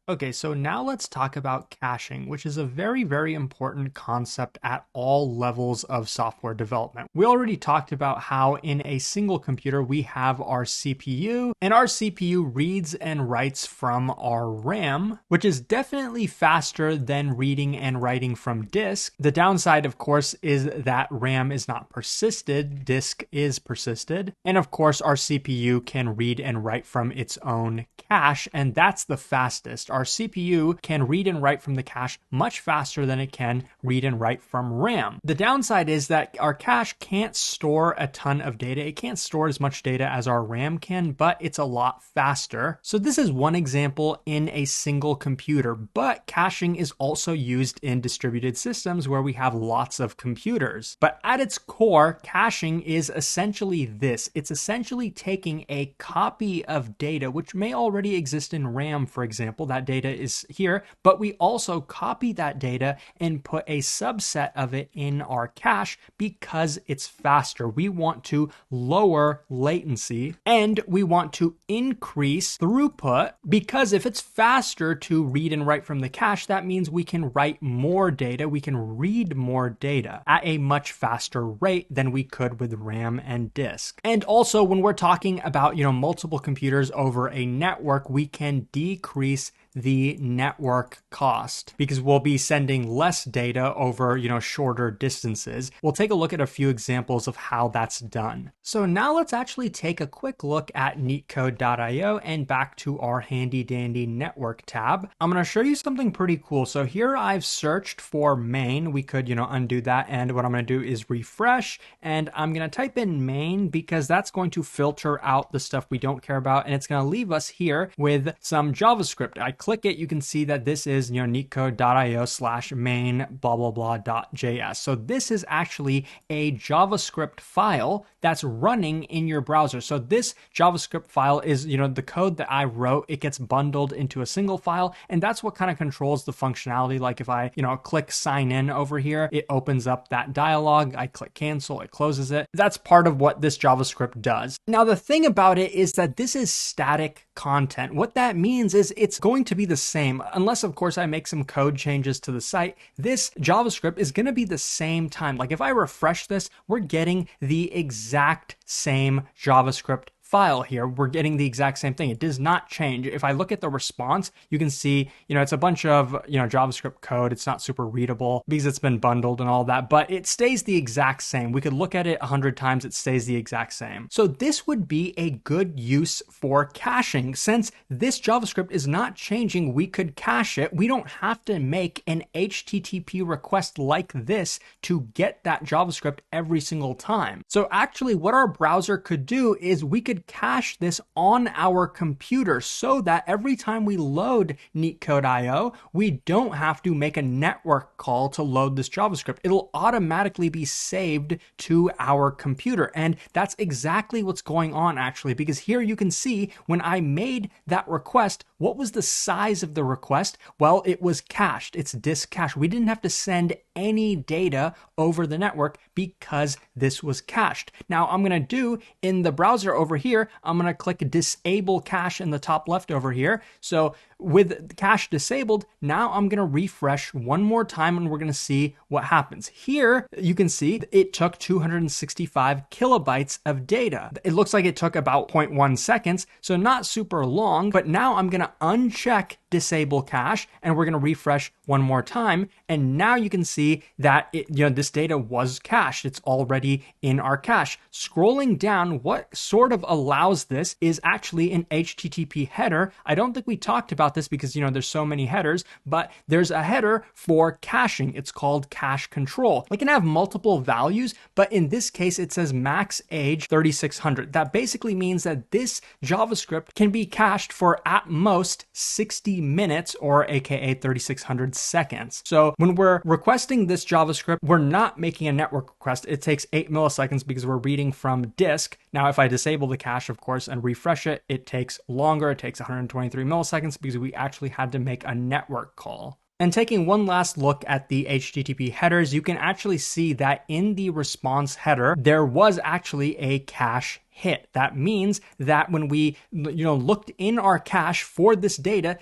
Okay, so now let's talk about caching, which is a very, very important concept at all levels of software development. We already talked about how in a single computer we have our CPU, and our CPU reads and writes from our RAM, which is definitely faster than reading and writing from disk. The downside, of course, is that RAM is not persisted, disk is persisted. And of course, our CPU can read and write from its own cache, and that's the fastest. Our CPU can read and write from the cache much faster than it can read and write from RAM. The downside is that our cache can't store a ton of data. It can't store as much data as our RAM can, but it's a lot faster. So this is one example in a single computer, but caching is also used in distributed systems where we have lots of computers. But at its core, caching is essentially this. It's essentially taking a copy of data, which may already exist in RAM, for example. That data is here, but we also copy that data and put a subset of it in our cache because it's faster. We want to lower latency and we want to increase throughput because if it's faster to read and write from the cache, that means we can write more data, we can read more data at a much faster rate than we could with RAM and disk. And also when we're talking about, multiple computers over a network, we can decrease the network cost because we'll be sending less data over, shorter distances. We'll take a look at a few examples of how that's done. So now let's actually take a quick look at neetcode.io and back to our handy dandy network tab. I'm going to show you something pretty cool. So here I've searched for main. We could, undo that. And what I'm going to do is refresh and I'm going to type in main because that's going to filter out the stuff we don't care about. And it's going to leave us here with some JavaScript. I click it, you can see that this is neetcode.io/main blah blah blah.js. So this is actually a JavaScript file that's running in your browser. So this JavaScript file is the code that I wrote. It gets bundled into a single file, and that's what kind of controls the functionality. Like if I click sign in over here, it opens up that dialog. I click cancel, it closes it. That's part of what this JavaScript does. Now the thing about it is that this is static content. What that means is it's going to be the same, unless of course I make some code changes to the site. This JavaScript is going to be the same time. Like if I refresh this, we're getting the exact same JavaScript file here. We're getting the exact same thing. It does not change. If I look at the response, you can see, it's a bunch of, JavaScript code. It's not super readable because it's been bundled and all that, but it stays the exact same. We could look at it 100 times. It stays the exact same. So this would be a good use for caching. Since this JavaScript is not changing, we could cache it. We don't have to make an HTTP request like this to get that JavaScript every single time. So actually what our browser could do is we could cache this on our computer so that every time we load neetcode.io, we don't have to make a network call to load this JavaScript. It'll automatically be saved to our computer. And that's exactly what's going on actually, because here you can see when I made that request, what was the size of the request? Well, it was cached. It's disk cache. We didn't have to send any data over the network because this was cached. Now I'm going to do in the browser over here, I'm going to click disable cache in the top left over here. So with cache disabled, now I'm going to refresh one more time and we're going to see what happens. Here you can see it took 265 kilobytes of data. It looks like it took about 0.1 seconds, so not super long, but now I'm going to uncheck disable cache and we're going to refresh one more time. And now you can see that this data was cached. It's already in our cache. Scrolling down, what sort of allows this is actually an HTTP header. I don't think we talked about this because there's so many headers, but there's a header for caching. It's called cache control. We can have multiple values, but in this case it says max age 3600. That basically means that this JavaScript can be cached for at most 60 minutes, or aka 3600 seconds. So when we're requesting this JavaScript, we're not making a network request. It takes 8 milliseconds because we're reading from disk. Now, if I disable the cache, of course, and refresh it, it takes longer. It takes 123 milliseconds because we actually had to make a network call. And taking one last look at the HTTP headers, you can actually see that in the response header, there was actually a cache hit. That means that when we looked in our cache for this data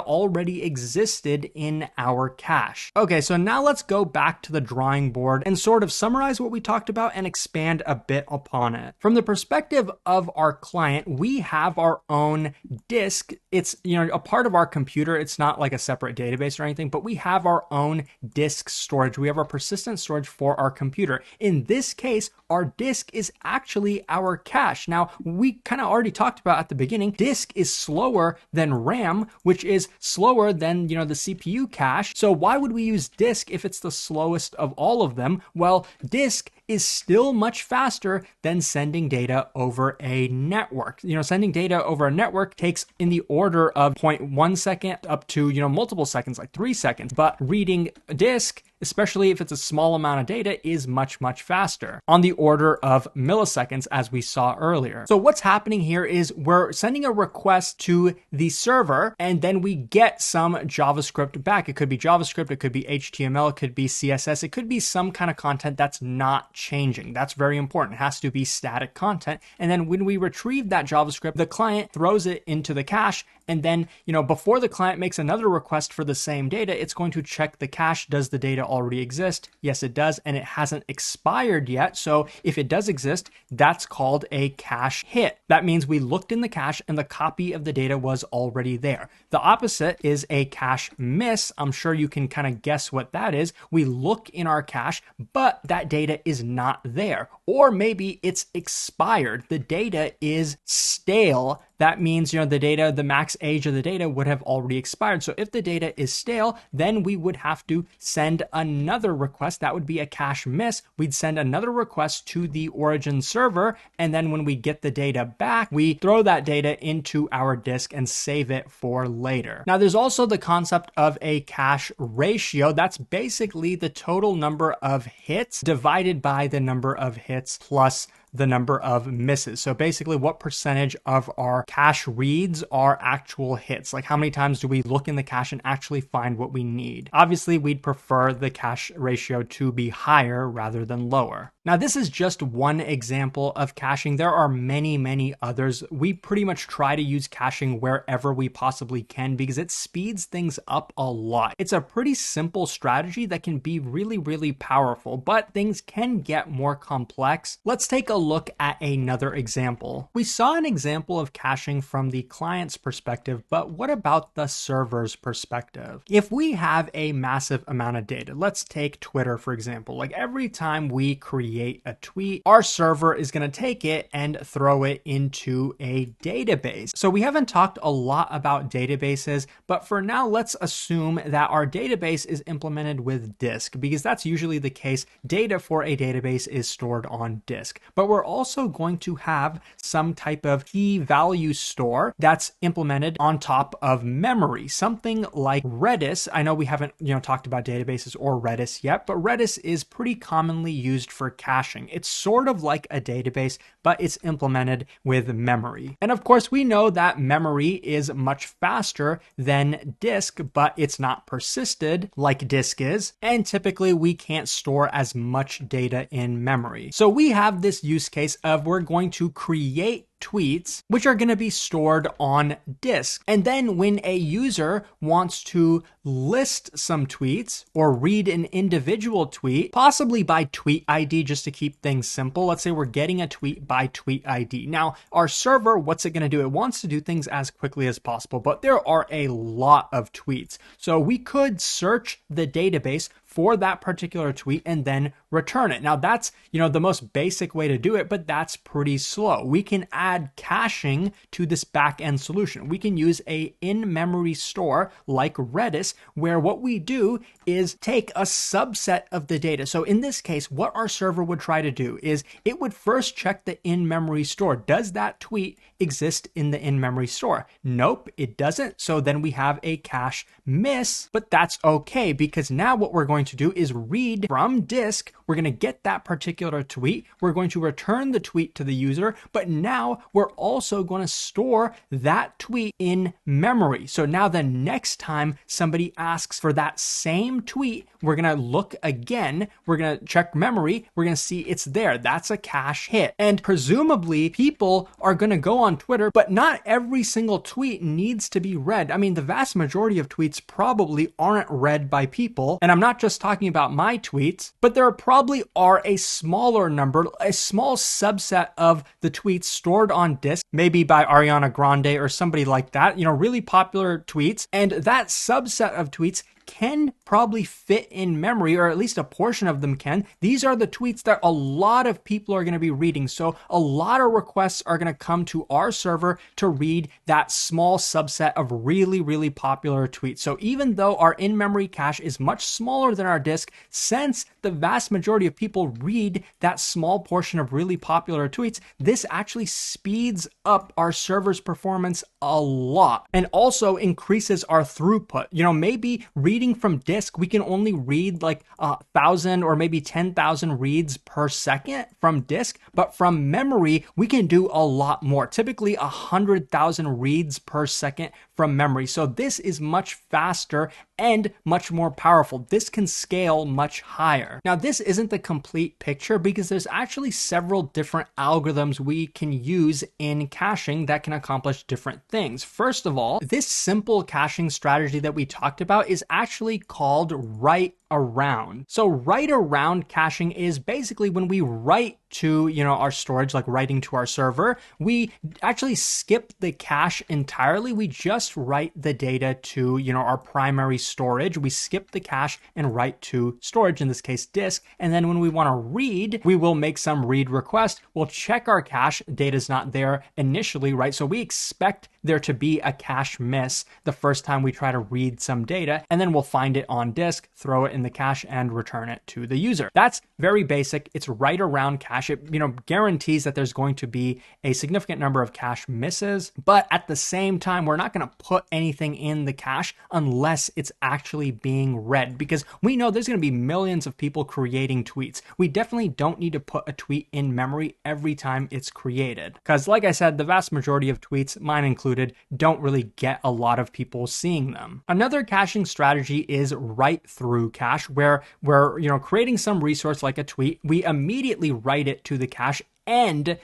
already existed in our cache. Okay, so now let's go back to the drawing board and sort of summarize what we talked about and expand a bit upon it. From the perspective of our client, we have our own disk. It's a part of our computer. It's not like a separate database or anything, but we have our own disk storage. We have our persistent storage for our computer. In this case, our disk is actually our cache. Now, we kind of already talked about at the beginning, disk is slower than RAM, which is slower than, the CPU cache. So why would we use disk if it's the slowest of all of them? Well, disk is still much faster than sending data over a network. Sending data over a network takes in the order of 0.1 second up to, multiple seconds, like 3 seconds. But reading a disk, especially if it's a small amount of data, is much, much faster, on the order of milliseconds, as we saw earlier. So what's happening here is we're sending a request to the server, and then we get some JavaScript back. It could be JavaScript, it could be HTML, it could be CSS, it could be some kind of content that's not changing. That's very important. It has to be static content. And then when we retrieve that JavaScript, the client throws it into the cache. And then, before the client makes another request for the same data, it's going to check the cache. Does the data already exist? Yes, it does. And it hasn't expired yet. So if it does exist, that's called a cache hit. That means we looked in the cache and the copy of the data was already there. The opposite is a cache miss. I'm sure you can kind of guess what that is. We look in our cache, but that data is not there. Or maybe it's expired. The data is stale. That means, the max age of the data would have already expired. So if the data is stale, then we would have to send another request. That would be a cache miss. We'd send another request to the origin server. And then when we get the data back, we throw that data into our disk and save it for later. Now, there's also the concept of a cache ratio. That's basically the total number of hits divided by the number of hits plus the number of misses. So basically, what percentage of our cache reads are actual hits? Like, how many times do we look in the cache and actually find what we need? Obviously, we'd prefer the cache ratio to be higher rather than lower. Now, this is just one example of caching. There are many, many others. We pretty much try to use caching wherever we possibly can because it speeds things up a lot. It's a pretty simple strategy that can be really, really powerful, but things can get more complex. Let's take a look at another example. We saw an example of caching from the client's perspective, but what about the server's perspective? If we have a massive amount of data, let's take Twitter, for example. Like, every time we create a tweet, our server is going to take it and throw it into a database. So we haven't talked a lot about databases, but for now, let's assume that our database is implemented with disk, because that's usually the case. Data for a database is stored on disk, but we're also going to have some type of key value store that's implemented on top of memory, something like Redis. I know we haven't, talked about databases or Redis yet, but Redis is pretty commonly used for caching. It's sort of like a database, but it's implemented with memory. And of course, we know that memory is much faster than disk, but it's not persisted like disk is. And typically we can't store as much data in memory. So we have this use case of we're going to create tweets, which are going to be stored on disk. And then when a user wants to list some tweets or read an individual tweet, possibly by tweet ID, just to keep things simple, let's say we're getting a tweet by tweet ID. Now, our server, what's it going to do? It wants to do things as quickly as possible, but there are a lot of tweets. So we could search the database for that particular tweet and then return it. Now that's, the most basic way to do it, but that's pretty slow. We can add caching to this backend solution. We can use a in-memory store like Redis, where what we do is take a subset of the data. So in this case, what our server would try to do is it would first check the in-memory store. Does that tweet exist in the in-memory store? Nope, it doesn't. So then we have a cache miss, but that's okay, because now what we're going to do is read from disk. We're going to get that particular tweet. We're going to return the tweet to the user, but now we're also going to store that tweet in memory. So now the next time somebody asks for that same tweet, we're going to look again, we're going to check memory, we're going to see it's there. That's a cache hit. And presumably people are going to go on Twitter, but not every single tweet needs to be read. I mean, the vast majority of tweets probably aren't read by people. And I'm not just talking about my tweets, but there probably are a smaller number, a small subset of the tweets stored on disk, maybe by Ariana Grande or somebody like that, really popular tweets. And that subset of tweets can probably fit in memory, or at least a portion of them can. These are the tweets that a lot of people are going to be reading. So a lot of requests are going to come to our server to read that small subset of really, really popular tweets. So even though our in-memory cache is much smaller than our disk, since the vast majority of people read that small portion of really popular tweets, this actually speeds up our server's performance a lot and also increases our throughput. Maybe reading from disk, we can only read like 1,000 or maybe 10,000 reads per second from disk, but from memory, we can do a lot more, typically 100,000 reads per second from memory. So this is much faster and much more powerful. This can scale much higher. Now, this isn't the complete picture because there's actually several different algorithms we can use in caching that can accomplish different things. First of all, this simple caching strategy that we talked about is actually called write around. So write around caching is basically when we write to, our storage, like writing to our server, we actually skip the cache entirely. We just write the data to, our primary storage. We skip the cache and write to storage, in this case, disk. And then when we want to read, we will make some read request. We'll check our cache. Data's not there initially, right? So we expect there to be a cache miss the first time we try to read some data, and then we'll find it on disk, throw it in the cache, and return it to the user. That's very basic. It's write around cache. It, guarantees that there's going to be a significant number of cache misses, but at the same time, we're not going to put anything in the cache unless it's actually being read, because we know there's going to be millions of people creating tweets. We definitely don't need to put a tweet in memory every time it's created, because like I said, the vast majority of tweets, mine included, don't really get a lot of people seeing them. Another caching strategy is write through cache, where we're creating some resource like a tweet, we immediately write it to the cache, and,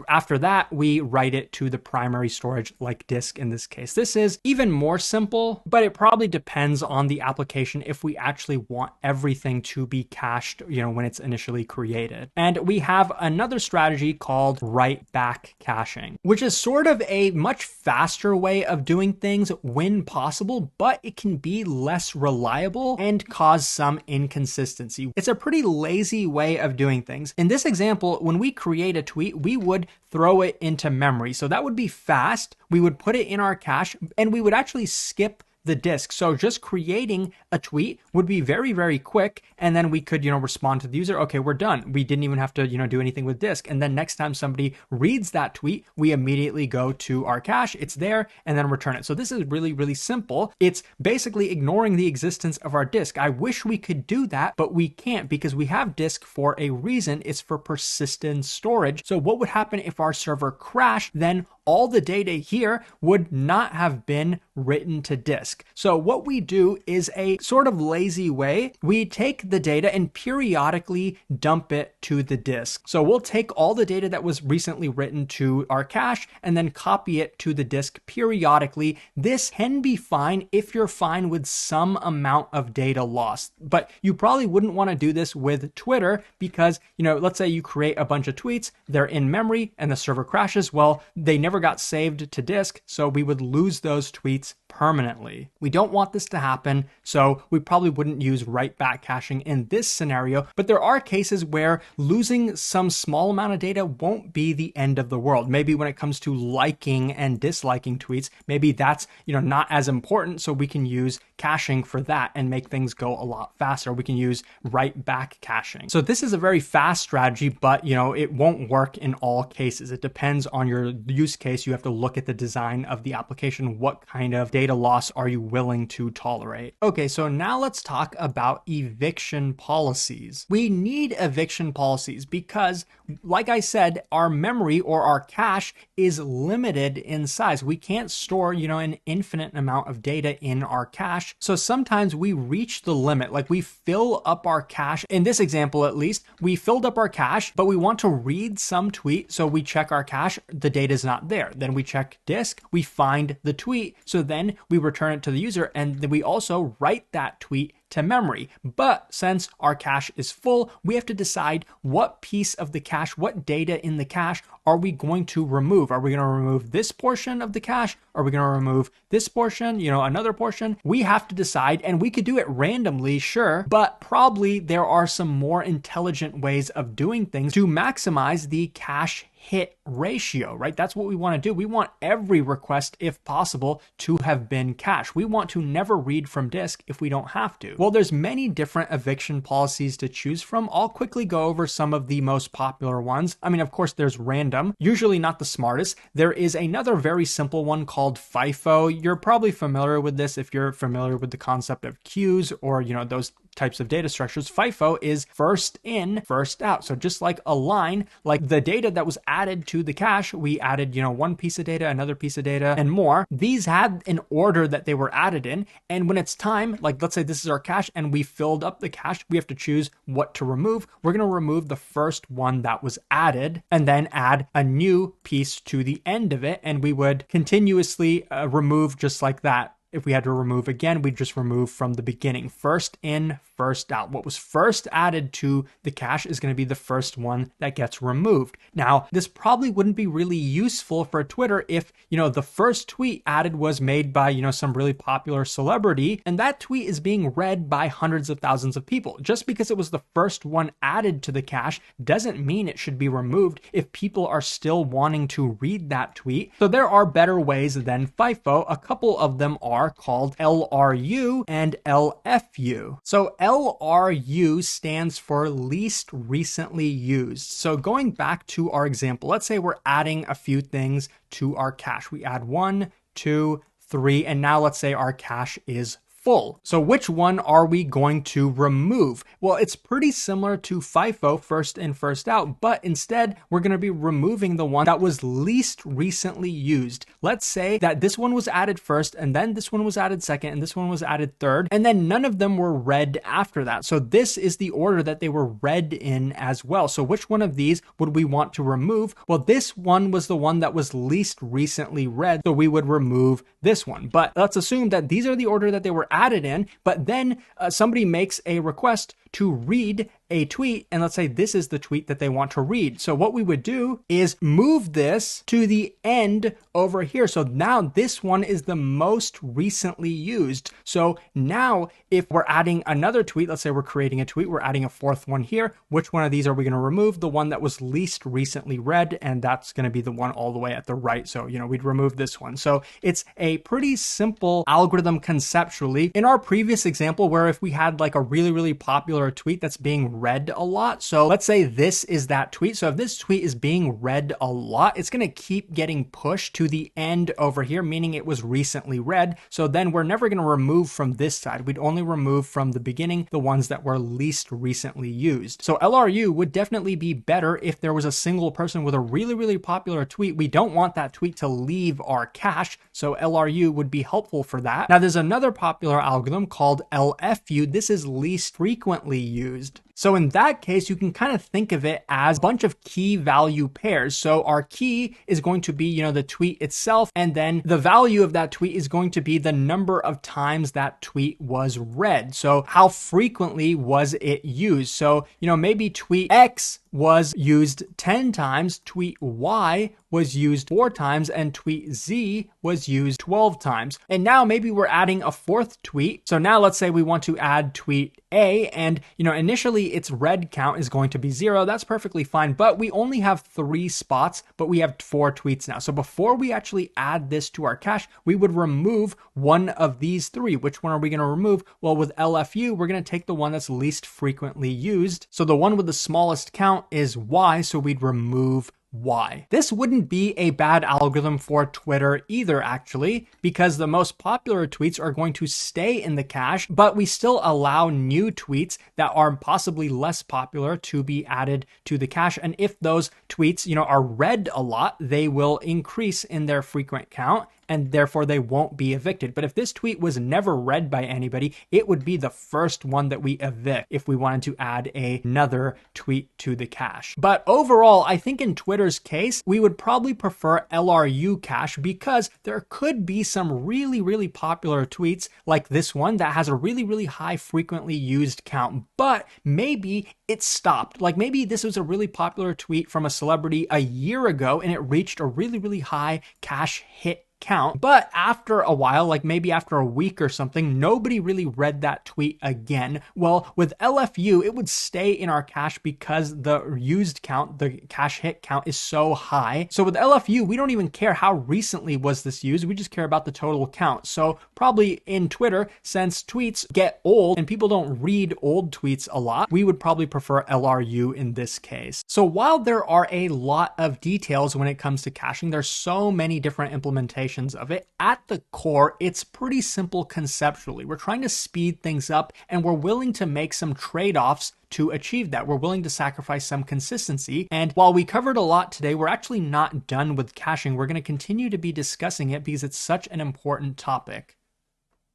after that, we write it to the primary storage like disk in this case. This is even more simple, but it probably depends on the application if we actually want everything to be cached, when it's initially created. And we have another strategy called write back caching, which is sort of a much faster way of doing things when possible, but it can be less reliable and cause some inconsistency. It's a pretty lazy way of doing things. In this example, when we create a tweet, we would throw it into memory. So that would be fast. We would put it in our cache and we would actually skip the disk. So just creating a tweet would be very, very quick. And then we could, respond to the user. Okay, we're done. We didn't even have to, do anything with disk. And then next time somebody reads that tweet, we immediately go to our cache. It's there and then return it. So this is really, really simple. It's basically ignoring the existence of our disk. I wish we could do that, but we can't because we have disk for a reason. It's for persistent storage. So what would happen if our server crashed? Then all the data here would not have been written to disk. So what we do is a sort of lazy way. We take the data and periodically dump it to the disk. So we'll take all the data that was recently written to our cache and then copy it to the disk periodically. This can be fine if you're fine with some amount of data lost, but you probably wouldn't want to do this with Twitter because, let's say you create a bunch of tweets, they're in memory and the server crashes. Well, they never got saved to disk, so we would lose those tweets permanently. We don't want this to happen, so we probably wouldn't use write back caching in this scenario, but there are cases where losing some small amount of data won't be the end of the world. Maybe when it comes to liking and disliking tweets, maybe that's, not as important, so we can use caching for that and make things go a lot faster. We can use write back caching. So this is a very fast strategy, but it won't work in all cases. It depends on your use case, you have to look at the design of the application. What kind of data loss are you willing to tolerate? Okay, so now let's talk about eviction policies. We need eviction policies because, like I said, our memory or our cache is limited in size. We can't store, an infinite amount of data in our cache. So sometimes we reach the limit, like we fill up our cache. In this example, at least, we filled up our cache, but we want to read some tweet. So we check our cache, the data is not there. Then we check disk, we find the tweet. So then we return it to the user, and then we also write that tweet to memory. But since our cache is full, we have to decide what piece of the cache, what data in the cache are we going to remove? Are we going to remove this portion of the cache? Are we going to remove this portion, another portion? We have to decide, and we could do it randomly, sure, but probably there are some more intelligent ways of doing things to maximize the cache hit ratio, right? That's what we want to do. We want every request, if possible, to have been cached. We want to never read from disk if we don't have to. Well, there's many different eviction policies to choose from. I'll quickly go over some of the most popular ones. I mean, of course, there's random, usually not the smartest. There is another very simple one called FIFO. You're probably familiar with this if you're familiar with the concept of queues or, those types of data structures. FIFO is first in, first out. So just like a line, like the data that was added to the cache, we added, one piece of data, another piece of data, and more. These had an order that they were added in. And when it's time, like let's say this is our cache and we filled up the cache, we have to choose what to remove. We're going to remove the first one that was added and then add a new piece to the end of it. And we would continuously remove just like that. If we had to remove again, we'd just remove from the beginning. First in, first out. What was first added to the cache is going to be the first one that gets removed. Now, this probably wouldn't be really useful for Twitter if, the first tweet added was made by, some really popular celebrity, and that tweet is being read by hundreds of thousands of people. Just because it was the first one added to the cache doesn't mean it should be removed if people are still wanting to read that tweet. So there are better ways than FIFO. A couple of them are called LRU and LFU. So LRU stands for least recently used. So going back to our example, let's say we're adding a few things to our cache. We add 1, 2, 3, and now let's say our cache is full. So which one are we going to remove? Well, it's pretty similar to FIFO, first in, first out, but instead we're going to be removing the one that was least recently used. Let's say that this one was added first, and then this one was added second, and this one was added third, and then none of them were read after that. So this is the order that they were read in as well. So which one of these would we want to remove? Well, this one was the one that was least recently read, so we would remove this one. But let's assume that these are the order that they were added in, but then somebody makes a request to read a tweet, and let's say this is the tweet that they want to read. So what we would do is move this to the end over here. So now this one is the most recently used. So now if we're adding another tweet, let's say we're creating a tweet, we're adding a fourth one here. Which one of these are we going to remove? The one that was least recently read, and that's going to be the one all the way at the right. So, we'd remove this one. So it's a pretty simple algorithm conceptually. In our previous example, where if we had like a really, really popular tweet that's being read a lot. So let's say this is that tweet. So if this tweet is being read a lot, it's going to keep getting pushed to the end over here, meaning it was recently read. So then we're never going to remove from this side. We'd only remove from the beginning the ones that were least recently used. So LRU would definitely be better if there was a single person with a really, really popular tweet. We don't want that tweet to leave our cache. So LRU would be helpful for that. Now there's another popular algorithm called LFU. This is least frequently used. So in that case, you can kind of think of it as a bunch of key value pairs. So our key is going to be, the tweet itself, and then the value of that tweet is going to be the number of times that tweet was read. So how frequently was it used? So, maybe tweet X was used 10 times, tweet Y was used 4 times, and tweet Z was used 12 times. And now maybe we're adding a fourth tweet. So now let's say we want to add tweet A, and initially its read count is going to be 0. That's perfectly fine, but we only have 3 spots, but we have 4 tweets now. So before we actually add this to our cache, we would remove one of these 3. Which one are we going to remove? Well, with LFU, we're going to take the one that's least frequently used. So the one with the smallest count is Y, so we'd remove why. This wouldn't be a bad algorithm for Twitter either, actually, because the most popular tweets are going to stay in the cache, but we still allow new tweets that are possibly less popular to be added to the cache. And if those tweets, are read a lot, they will increase in their frequent count, and therefore they won't be evicted. But if this tweet was never read by anybody, it would be the first one that we evict if we wanted to add another tweet to the cache. But overall, I think in Twitter's case, we would probably prefer LRU cache because there could be some really, really popular tweets like this one that has a really, really high frequently used count, but maybe it stopped. Like maybe this was a really popular tweet from a celebrity a year ago and it reached a really, really high cache hit count. But after a while, like maybe after a week or something, nobody really read that tweet again. Well, with LFU, it would stay in our cache because the used count, the cache hit count is so high. So with LFU, we don't even care how recently was this used. We just care about the total count. So probably in Twitter, since tweets get old and people don't read old tweets a lot, we would probably prefer LRU in this case. So while there are a lot of details when it comes to caching, there's so many different implementations of it. At the core, it's pretty simple conceptually. We're trying to speed things up and we're willing to make some trade-offs to achieve that. We're willing to sacrifice some consistency. And while we covered a lot today, we're actually not done with caching. We're going to continue to be discussing it because it's such an important topic.